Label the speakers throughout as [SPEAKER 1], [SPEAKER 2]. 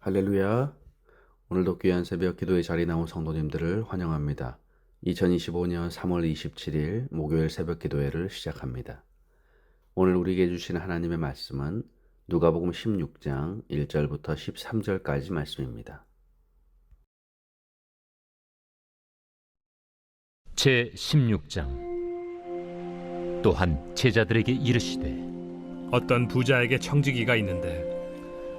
[SPEAKER 1] 할렐루야. 오늘도 귀한 새벽 기도에 자리 나온 성도님들을 환영합니다. 2025년 3월 27일 목요일 새벽 기도회를 시작합니다. 오늘 우리에게 주신 하나님의 말씀은 누가복음 16장 1절부터 13절까지 말씀입니다.
[SPEAKER 2] 제 16장. 또한 제자들에게 이르시되
[SPEAKER 3] 어떤 부자에게 청지기가 있는데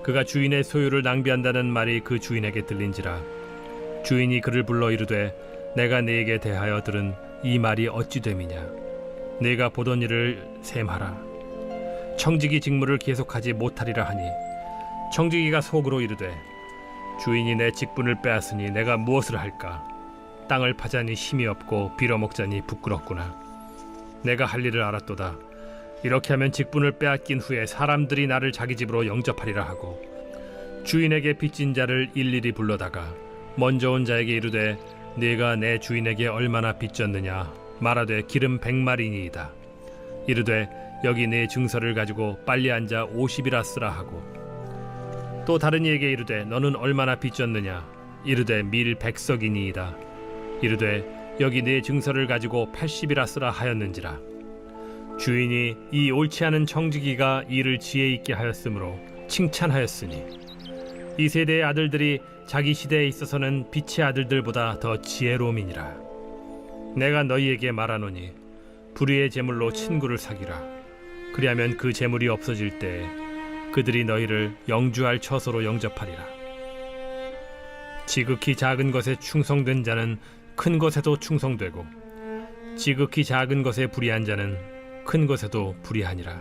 [SPEAKER 3] 그가 주인의 소유를 낭비한다는 말이 그 주인에게 들린지라. 주인이 그를 불러 이르되 내가 네게 대하여 들은 이 말이 어찌 됨이냐. 네가 보던 일을 셈하라. 청지기 직무를 계속하지 못하리라 하니 청지기가 속으로 이르되 주인이 내 직분을 빼앗으니 내가 무엇을 할까. 땅을 파자니 힘이 없고 빌어먹자니 부끄럽구나. 내가 할 일을 알았도다. 이렇게 하면 직분을 빼앗긴 후에 사람들이 나를 자기 집으로 영접하리라 하고 주인에게 빚진 자를 일일이 불러다가 먼저 온 자에게 이르되 네가 내 주인에게 얼마나 빚졌느냐 말하되 기름 100마리니이다. 이르되 여기 네 증서를 가지고 빨리 앉아 50이라 쓰라 하고 또 다른 이에게 이르되 너는 얼마나 빚졌느냐 이르되 밀 100석이니이다. 이르되 여기 네 증서를 가지고 80이라 쓰라 하였는지라. 주인이 이 옳지 않은 청지기가 일을 지혜 있게 하였으므로 칭찬하였으니 이 세대의 아들들이 자기 시대에 있어서는 빛의 아들들보다 더 지혜로움이니라. 내가 너희에게 말하노니 불의의 재물로 친구를 사귀라. 그리하면 그 재물이 없어질 때에 그들이 너희를 영주할 처소로 영접하리라. 지극히 작은 것에 충성된 자는 큰 것에도 충성되고 지극히 작은 것에 불의한 자는 큰 것에도 불의하니라.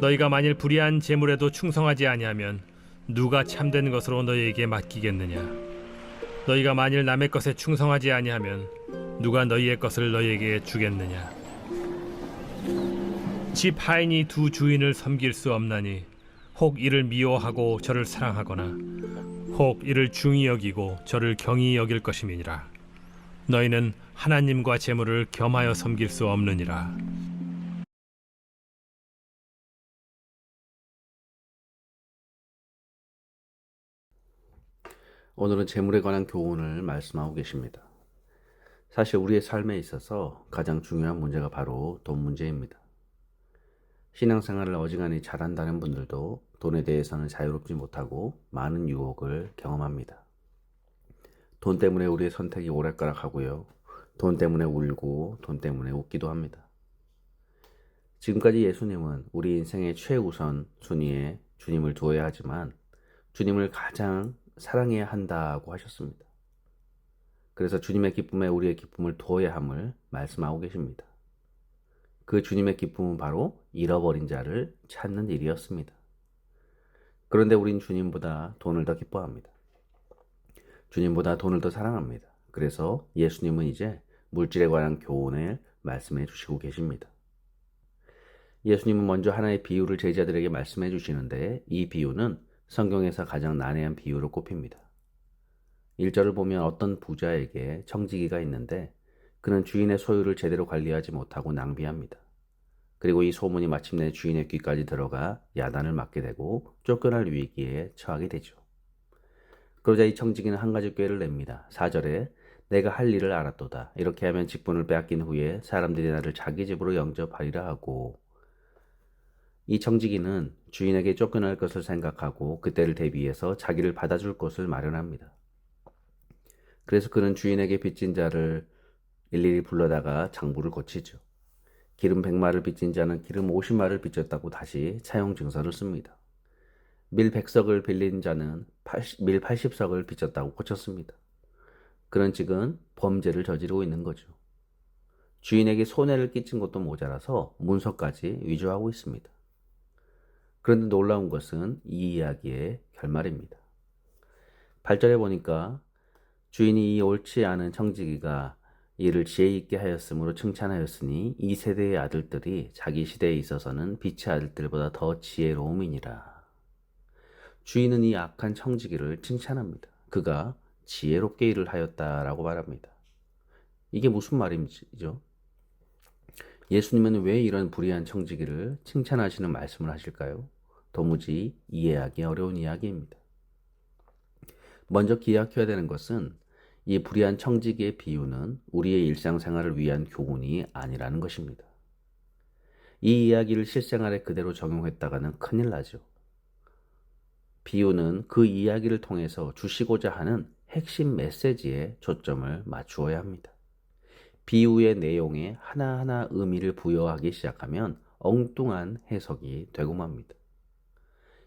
[SPEAKER 3] 너희가 만일 불의한 재물에도 충성하지 아니하면 누가 참된 것으로 너희에게 맡기겠느냐. 너희가 만일 남의 것에 충성하지 아니하면 누가 너희의 것을 너희에게 주겠느냐. 집 하인이 두 주인을 섬길 수 없나니 혹 이를 미워하고 저를 사랑하거나 혹 이를 중히 여기고 저를 경히 여길 것임이니라. 너희는 하나님과 재물을 겸하여 섬길 수 없느니라.
[SPEAKER 1] 오늘은 재물에 관한 교훈을 말씀하고 계십니다. 사실 우리의 삶에 있어서 가장 중요한 문제가 바로 돈 문제입니다. 신앙생활을 어지간히 잘한다는 분들도 돈에 대해서는 자유롭지 못하고 많은 유혹을 경험합니다. 돈 때문에 우리의 선택이 오락가락하고요. 돈 때문에 울고 돈 때문에 웃기도 합니다. 지금까지 예수님은 우리 인생의 최우선 순위에 주님을 두어야 하지만 주님을 가장 사랑해야 한다고 하셨습니다. 그래서 주님의 기쁨에 우리의 기쁨을 두어야 함을 말씀하고 계십니다. 그 주님의 기쁨은 바로 잃어버린 자를 찾는 일이었습니다. 그런데 우린 주님보다 돈을 더 기뻐합니다. 주님보다 돈을 더 사랑합니다. 그래서 예수님은 이제 물질에 관한 교훈을 말씀해 주시고 계십니다. 예수님은 먼저 하나의 비유를 제자들에게 말씀해 주시는데 이 비유는 성경에서 가장 난해한 비유로 꼽힙니다. 1절을 보면 어떤 부자에게 청지기가 있는데 그는 주인의 소유를 제대로 관리하지 못하고 낭비합니다. 그리고 이 소문이 마침내 주인의 귀까지 들어가 야단을 맞게 되고 쫓겨날 위기에 처하게 되죠. 그러자 이 청지기는 한 가지 꾀를 냅니다. 4절에 내가 할 일을 알았도다. 이렇게 하면 직분을 빼앗긴 후에 사람들이 나를 자기 집으로 영접하리라 하고 이 청지기는 주인에게 쫓겨날 것을 생각하고 그때를 대비해서 자기를 받아줄 곳을 마련합니다. 그래서 그는 주인에게 빚진 자를 일일이 불러다가 장부를 고치죠. 기름 100마를 빚진 자는 기름 50마를 빚졌다고 다시 차용 증서를 씁니다. 밀 100석을 빌린 자는 밀 80석을 빚졌다고 고쳤습니다. 그는 지금 범죄를 저지르고 있는 거죠. 주인에게 손해를 끼친 것도 모자라서 문서까지 위조하고 있습니다. 그런데 놀라운 것은 이 이야기의 결말입니다. 8절에 보니까 주인이 이 옳지 않은 청지기가 이를 지혜 있게 하였으므로 칭찬하였으니 이 세대의 아들들이 자기 시대에 있어서는 빛의 아들들보다 더 지혜로움이니라. 주인은 이 악한 청지기를 칭찬합니다. 그가 지혜롭게 일을 하였다라고 말합니다. 이게 무슨 말이죠? 예수님은 왜 이런 불의한 청지기를 칭찬하시는 말씀을 하실까요? 도무지 이해하기 어려운 이야기입니다. 먼저 기억해야 되는 것은 이 불의한 청지기의 비유는 우리의 일상생활을 위한 교훈이 아니라는 것입니다. 이 이야기를 실생활에 그대로 적용했다가는 큰일 나죠. 비유는 그 이야기를 통해서 주시고자 하는 핵심 메시지에 초점을 맞추어야 합니다. 비유의 내용에 하나하나 의미를 부여하기 시작하면 엉뚱한 해석이 되고 맙니다.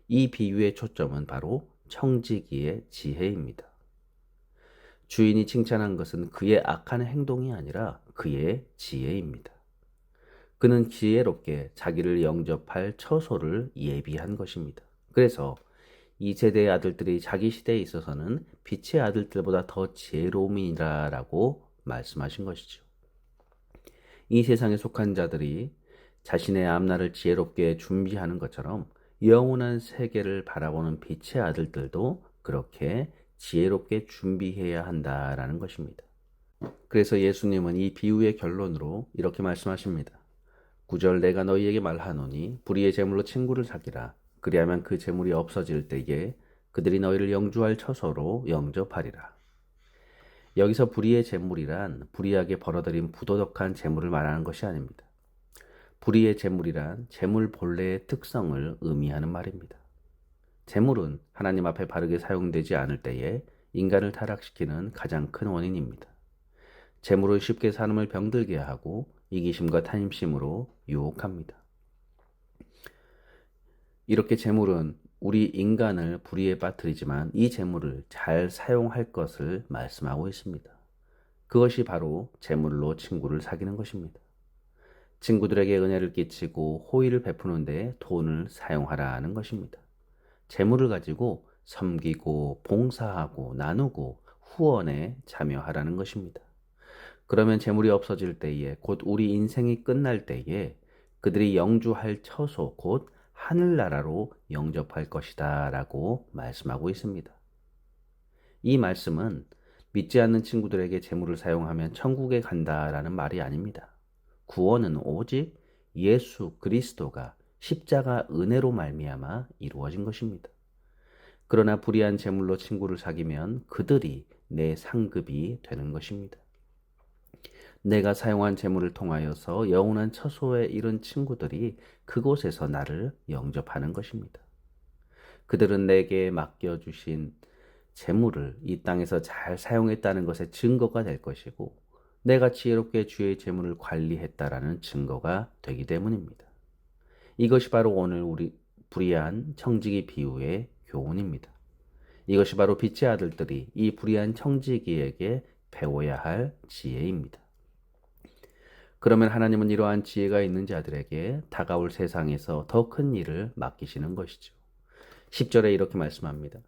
[SPEAKER 1] 이 비유의 초점은 바로 청지기의 지혜입니다. 주인이 칭찬한 것은 그의 악한 행동이 아니라 그의 지혜입니다. 그는 지혜롭게 자기를 영접할 처소를 예비한 것입니다. 그래서 이 세대의 아들들이 자기 시대에 있어서는 빛의 아들들보다 더 지혜로움이라라고 말씀하신 것이죠. 이 세상에 속한 자들이 자신의 앞날을 지혜롭게 준비하는 것처럼 영원한 세계를 바라보는 빛의 아들들도 그렇게 지혜롭게 준비해야 한다라는 것입니다. 그래서 예수님은 이 비유의 결론으로 이렇게 말씀하십니다. 9절 내가 너희에게 말하노니 불의의 제물로 친구를 사기라. 그리하면 그 제물이 없어질 때에 그들이 너희를 영주할 처소로 영접하리라. 여기서 불의의 제물이란 불의하게 벌어들인 부도덕한 제물을 말하는 것이 아닙니다. 불의의 제물이란 제물 본래의 특성을 의미하는 말입니다. 제물은 하나님 앞에 바르게 사용되지 않을 때에 인간을 타락시키는 가장 큰 원인입니다. 제물은 쉽게 사람을 병들게 하고 이기심과 탐심으로 유혹합니다. 이렇게 제물은 우리 인간을 불의에 빠뜨리지만 이 제물을 잘 사용할 것을 말씀하고 있습니다. 그것이 바로 제물로 친구를 사귀는 것입니다. 친구들에게 은혜를 끼치고 호의를 베푸는 데 돈을 사용하라는 것입니다. 재물을 가지고 섬기고 봉사하고 나누고 후원에 참여하라는 것입니다. 그러면 재물이 없어질 때에 곧 우리 인생이 끝날 때에 그들이 영주할 처소 곧 하늘나라로 영접할 것이다 라고 말씀하고 있습니다. 이 말씀은 믿지 않는 친구들에게 재물을 사용하면 천국에 간다라는 말이 아닙니다. 구원은 오직 예수 그리스도가 십자가 은혜로 말미암아 이루어진 것입니다. 그러나 불의한 제물로 친구를 사귀면 그들이 내 상급이 되는 것입니다. 내가 사용한 제물을 통하여서 영원한 처소에 이른 친구들이 그곳에서 나를 영접하는 것입니다. 그들은 내게 맡겨주신 제물을 이 땅에서 잘 사용했다는 것의 증거가 될 것이고 내가 지혜롭게 주의 제물을 관리했다라는 증거가 되기 때문입니다. 이것이 바로 오늘 우리 불의한 청지기 비유의 교훈입니다. 이것이 바로 빛의 아들들이 이 불의한 청지기에게 배워야 할 지혜입니다. 그러면 하나님은 이러한 지혜가 있는 자들에게 다가올 세상에서 더 큰 일을 맡기시는 것이죠. 10절에 이렇게 말씀합니다.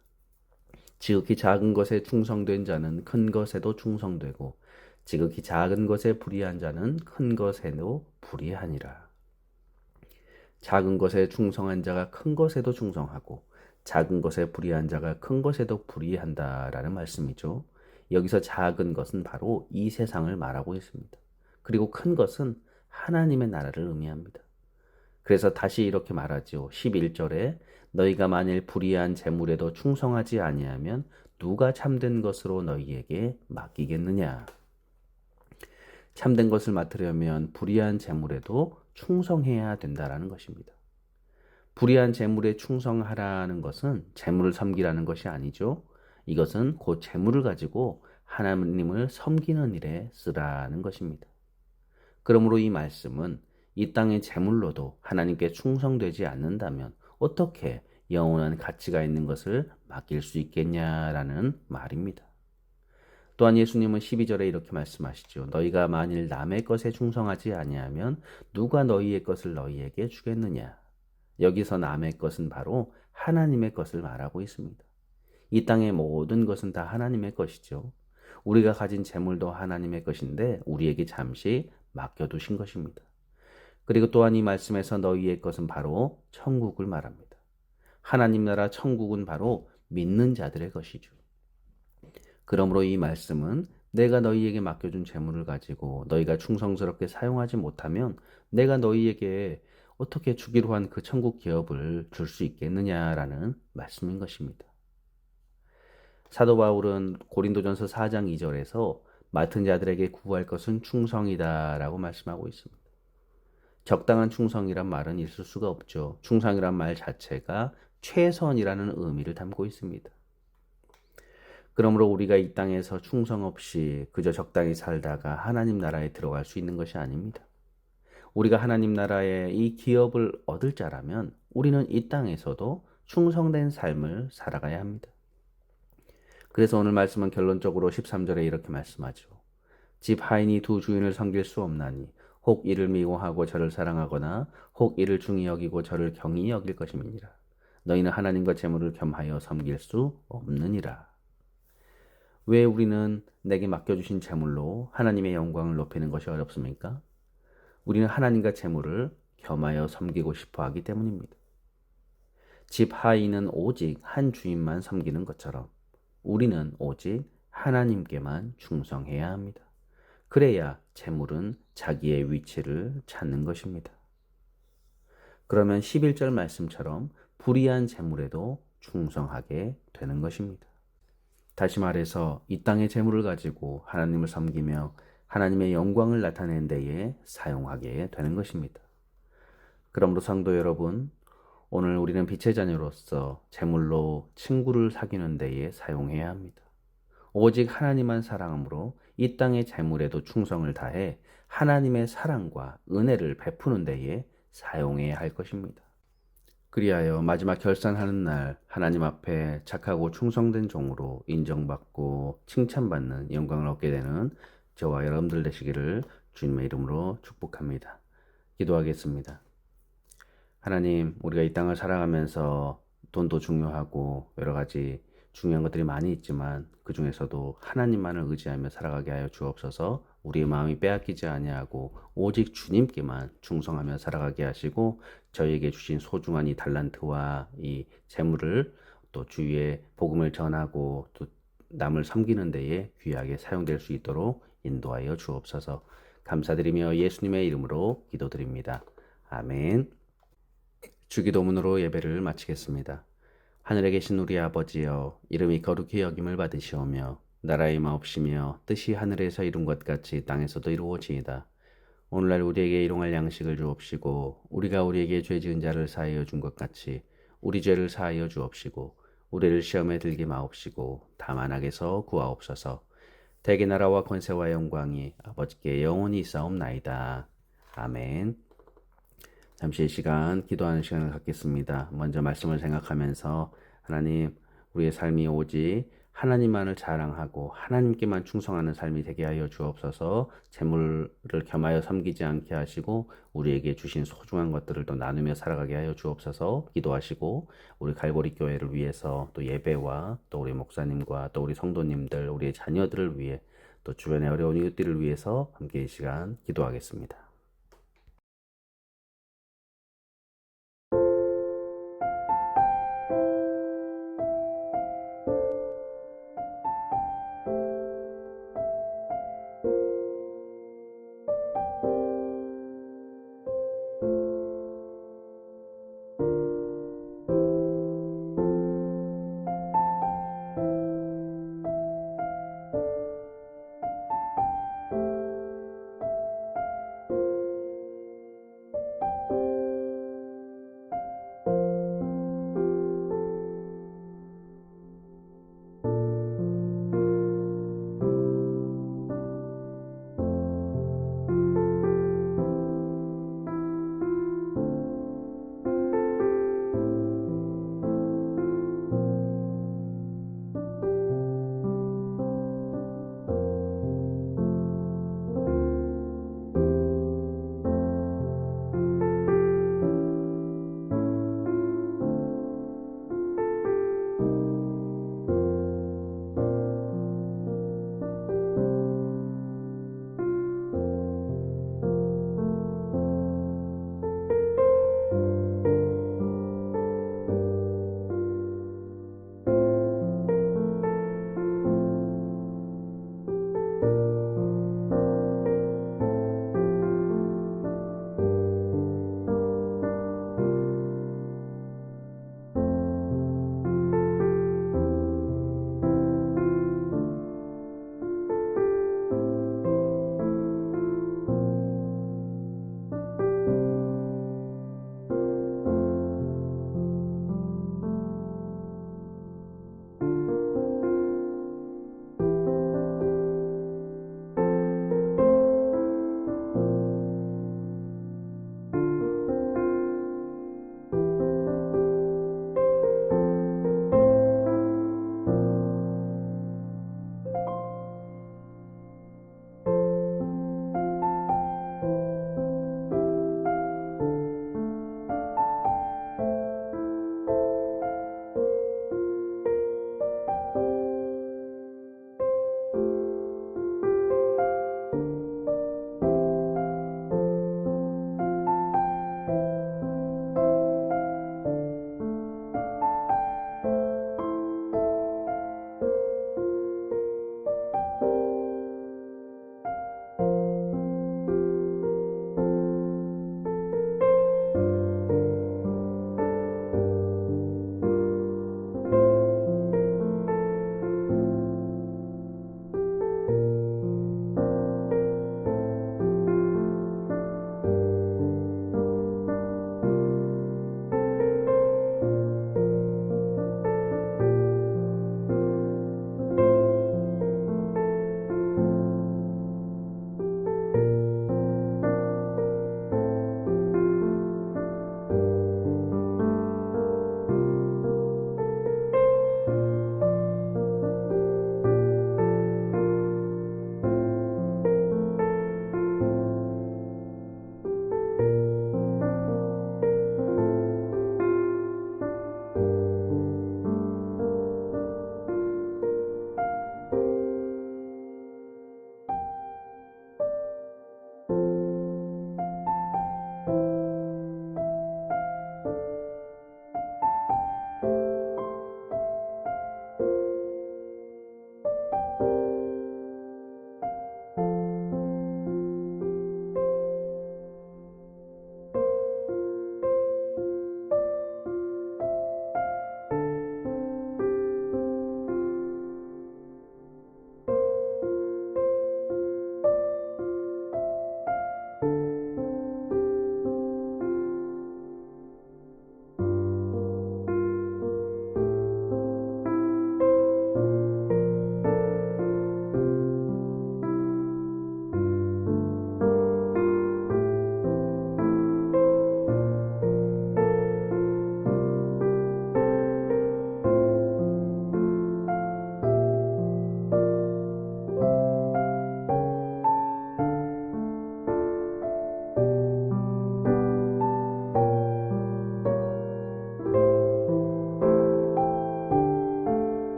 [SPEAKER 1] 지극히 작은 것에 충성된 자는 큰 것에도 충성되고 지극히 작은 것에 불의한 자는 큰 것에도 불의하니라. 작은 것에 충성한 자가 큰 것에도 충성하고 작은 것에 불의한 자가 큰 것에도 불의한다라는 말씀이죠. 여기서 작은 것은 바로 이 세상을 말하고 있습니다. 그리고 큰 것은 하나님의 나라를 의미합니다. 그래서 다시 이렇게 말하죠. 11절에 너희가 만일 불의한 재물에도 충성하지 아니하면 누가 참된 것으로 너희에게 맡기겠느냐. 참된 것을 맡으려면 불의한 재물에도 충성해야 된다라는 것입니다. 불의한 재물에 충성하라는 것은 재물을 섬기라는 것이 아니죠. 이것은 곧 재물을 가지고 하나님을 섬기는 일에 쓰라는 것입니다. 그러므로 이 말씀은 이 땅의 재물로도 하나님께 충성되지 않는다면 어떻게 영원한 가치가 있는 것을 맡길 수 있겠냐라는 말입니다. 또한 예수님은 12절에 이렇게 말씀하시죠. 너희가 만일 남의 것에 충성하지 아니하면 누가 너희의 것을 너희에게 주겠느냐. 여기서 남의 것은 바로 하나님의 것을 말하고 있습니다. 이 땅의 모든 것은 다 하나님의 것이죠. 우리가 가진 재물도 하나님의 것인데 우리에게 잠시 맡겨두신 것입니다. 그리고 또한 이 말씀에서 너희의 것은 바로 천국을 말합니다. 하나님 나라 천국은 바로 믿는 자들의 것이죠. 그러므로 이 말씀은 내가 너희에게 맡겨준 재물을 가지고 너희가 충성스럽게 사용하지 못하면 내가 너희에게 어떻게 주기로 한 그 천국 기업을 줄 수 있겠느냐라는 말씀인 것입니다. 사도 바울은 고린도전서 4장 2절에서 맡은 자들에게 구할 것은 충성이다라고 말씀하고 있습니다. 적당한 충성이란 말은 있을 수가 없죠. 충성이란 말 자체가 최선이라는 의미를 담고 있습니다. 그러므로 우리가 이 땅에서 충성 없이 그저 적당히 살다가 하나님 나라에 들어갈 수 있는 것이 아닙니다. 우리가 하나님 나라의 이 기업을 얻을 자라면 우리는 이 땅에서도 충성된 삶을 살아가야 합니다. 그래서 오늘 말씀은 결론적으로 13절에 이렇게 말씀하죠. 집 하인이 두 주인을 섬길 수 없나니 혹 이를 미워하고 저를 사랑하거나 혹 이를 중히 여기고 저를 경히 여길 것임이니라. 너희는 하나님과 재물을 겸하여 섬길 수 없느니라. 왜 우리는 내게 맡겨주신 재물로 하나님의 영광을 높이는 것이 어렵습니까? 우리는 하나님과 재물을 겸하여 섬기고 싶어 하기 때문입니다. 집 하인은 오직 한 주인만 섬기는 것처럼 우리는 오직 하나님께만 충성해야 합니다. 그래야 재물은 자기의 위치를 찾는 것입니다. 그러면 11절 말씀처럼 불의한 재물에도 충성하게 되는 것입니다. 다시 말해서 이 땅의 재물을 가지고 하나님을 섬기며 하나님의 영광을 나타낸 데에 사용하게 되는 것입니다. 그러므로 성도 여러분, 오늘 우리는 빛의 자녀로서 재물로 친구를 사귀는 데에 사용해야 합니다. 오직 하나님만 사랑함으로 이 땅의 재물에도 충성을 다해 하나님의 사랑과 은혜를 베푸는 데에 사용해야 할 것입니다. 그리하여 마지막 결산하는 날 하나님 앞에 착하고 충성된 종으로 인정받고 칭찬받는 영광을 얻게 되는 저와 여러분들 되시기를 주님의 이름으로 축복합니다. 기도하겠습니다. 하나님, 우리가 이 땅을 살아가면서 돈도 중요하고 여러 가지 중요한 것들이 많이 있지만 그 중에서도 하나님만을 의지하며 살아가게 하여 주옵소서. 우리의 마음이 빼앗기지 아니하고 오직 주님께만 충성하며 살아가게 하시고 저희에게 주신 소중한 이 달란트와 이 재물을 또 주위에 복음을 전하고 또 남을 섬기는 데에 귀하게 사용될 수 있도록 인도하여 주옵소서. 감사드리며 예수님의 이름으로 기도드립니다. 아멘. 주기도문으로 예배를 마치겠습니다. 하늘에 계신 우리 아버지여, 이름이 거룩히 여김을 받으시오며 나라의 임하옵시며 뜻이 하늘에서 이룬 것 같이 땅에서도 이루어지이다. 오늘날 우리에게 일용할 양식을 주옵시고 우리가 우리에게 죄 지은 자를 사하여 준 것 같이 우리 죄를 사하여 주옵시고 우리를 시험에 들게 마옵시고 다만 악에서 구하옵소서. 대개 나라와 권세와 영광이 아버지께 영원히 있사옵나이다. 아멘. 잠시 시간 기도하는 시간을 갖겠습니다. 먼저 말씀을 생각하면서 하나님, 우리의 삶이 오직 하나님만을 자랑하고 하나님께만 충성하는 삶이 되게 하여 주옵소서. 재물을 겸하여 섬기지 않게 하시고 우리에게 주신 소중한 것들을 또 나누며 살아가게 하여 주옵소서. 기도하시고 우리 갈보리 교회를 위해서 또 예배와 또 우리 목사님과 또 우리 성도님들, 우리의 자녀들을 위해 또 주변의 어려운 이웃들을 위해서 함께 이 시간 기도하겠습니다.